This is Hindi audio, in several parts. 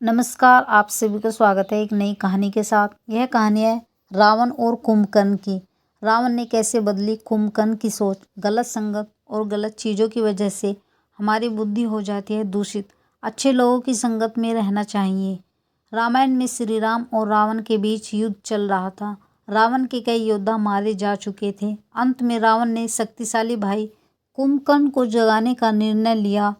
नमस्कार, आप सभी का स्वागत है एक नई कहानी के साथ। यह कहानी है रावण और कुंभकर्ण की। रावण ने कैसे बदली कुंभकर्ण की सोच। गलत संगत और गलत चीज़ों की वजह से हमारी बुद्धि हो जाती है दूषित। अच्छे लोगों की संगत में रहना चाहिए। रामायण में श्री राम और रावण के बीच युद्ध चल रहा था। रावण के कई योद्धा मारे जा चुके थे। अंत में रावण ने शक्तिशाली भाई कुंभकर्ण को जगाने का निर्णय लिया।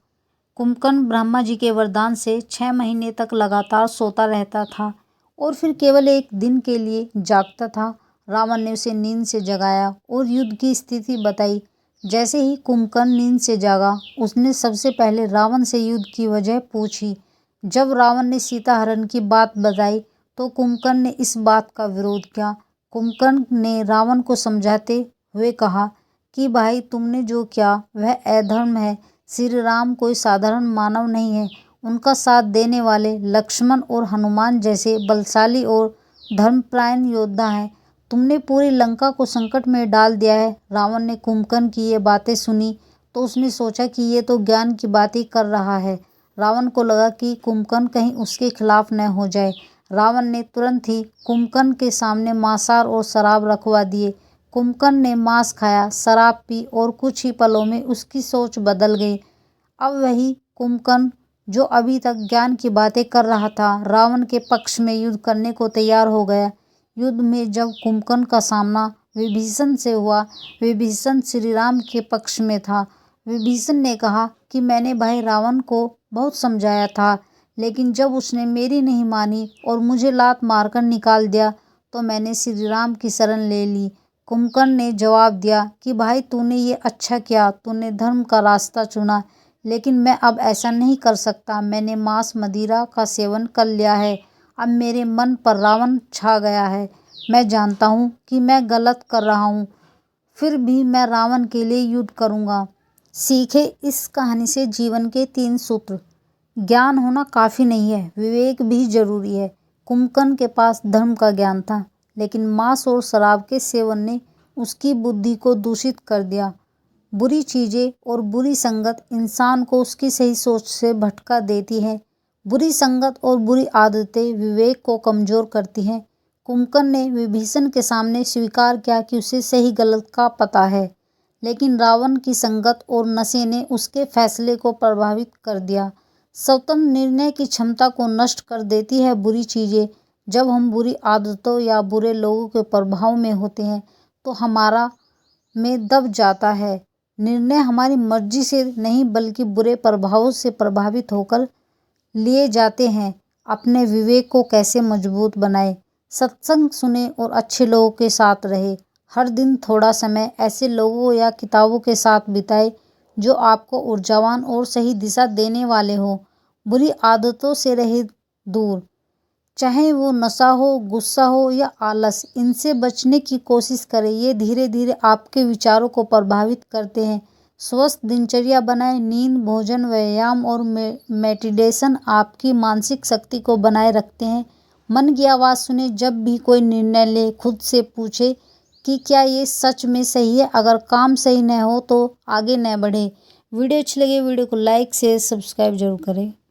कुंभकर्ण ब्रह्मा जी के वरदान से 6 महीने तक लगातार सोता रहता था और फिर केवल एक दिन के लिए जागता था। रावण ने उसे नींद से जगाया और युद्ध की स्थिति बताई। जैसे ही कुंभकर्ण नींद से जागा, उसने सबसे पहले रावण से युद्ध की वजह पूछी। जब रावण ने सीता हरण की बात बताई तो कुंभकर्ण ने इस बात का विरोध किया। कुंभकर्ण ने रावण को समझाते हुए कहा कि भाई, तुमने जो किया वह अधर्म है। श्री राम कोई साधारण मानव नहीं है। उनका साथ देने वाले लक्ष्मण और हनुमान जैसे बलशाली और धर्मपरायण योद्धा हैं। तुमने पूरी लंका को संकट में डाल दिया है। रावण ने कुंभकर्ण की ये बातें सुनी तो उसने सोचा कि ये तो ज्ञान की बात ही कर रहा है। रावण को लगा कि कुंभकर्ण कहीं उसके खिलाफ न हो जाए। रावण ने तुरंत ही कुंभकर्ण के सामने मांसाहार और शराब रखवा दिए। कुंभकर्ण ने मांस खाया, शराब पी और कुछ ही पलों में उसकी सोच बदल गई। अब वही कुंभकर्ण जो अभी तक ज्ञान की बातें कर रहा था, रावण के पक्ष में युद्ध करने को तैयार हो गया। युद्ध में जब कुंभकर्ण का सामना विभीषण से हुआ, विभीषण श्री राम के पक्ष में था। विभीषण ने कहा कि मैंने भाई रावण को बहुत समझाया था, लेकिन जब उसने मेरी नहीं मानी और मुझे लात मारकर निकाल दिया तो मैंने श्री राम की शरण ले ली। कुंभकर्ण ने जवाब दिया कि भाई, तूने ये अच्छा किया, तूने धर्म का रास्ता चुना, लेकिन मैं अब ऐसा नहीं कर सकता। मैंने मांस मदिरा का सेवन कर लिया है। अब मेरे मन पर रावण छा गया है। मैं जानता हूँ कि मैं गलत कर रहा हूँ, फिर भी मैं रावण के लिए युद्ध करूँगा। सीखे इस कहानी से जीवन के 3 सूत्र। ज्ञान होना काफ़ी नहीं है, विवेक भी जरूरी है। कुंभकर्ण के पास धर्म का ज्ञान था, लेकिन मांस और शराब के सेवन ने उसकी बुद्धि को दूषित कर दिया। बुरी चीज़ें और बुरी संगत इंसान को उसकी सही सोच से भटका देती है। बुरी संगत और बुरी आदतें विवेक को कमज़ोर करती हैं। कुंभकर्ण ने विभीषण के सामने स्वीकार किया कि उसे सही गलत का पता है, लेकिन रावण की संगत और नशे ने उसके फैसले को प्रभावित कर दिया। स्वतंत्र निर्णय की क्षमता को नष्ट कर देती है बुरी चीज़ें। जब हम बुरी आदतों या बुरे लोगों के प्रभाव में होते हैं तो हमारा में दब जाता है। निर्णय हमारी मर्जी से नहीं बल्कि बुरे प्रभावों से प्रभावित होकर लिए जाते हैं। अपने विवेक को कैसे मजबूत बनाएं। सत्संग सुने और अच्छे लोगों के साथ रहे। हर दिन थोड़ा समय ऐसे लोगों या किताबों के साथ बिताएं जो आपको ऊर्जावान और सही दिशा देने वाले हो। बुरी आदतों से रहे दूर, चाहे वो नशा हो, गुस्सा हो या आलस, इनसे बचने की कोशिश करें। ये धीरे धीरे आपके विचारों को प्रभावित करते हैं। स्वस्थ दिनचर्या बनाएं। नींद, भोजन, व्यायाम और मेडिटेशन आपकी मानसिक शक्ति को बनाए रखते हैं। मन की आवाज़ सुने। जब भी कोई निर्णय ले, खुद से पूछे कि क्या ये सच में सही है। अगर काम सही न हो तो आगे न बढ़े। वीडियो अच्छी लगे वीडियो को लाइक, शेयर, सब्सक्राइब जरूर करें।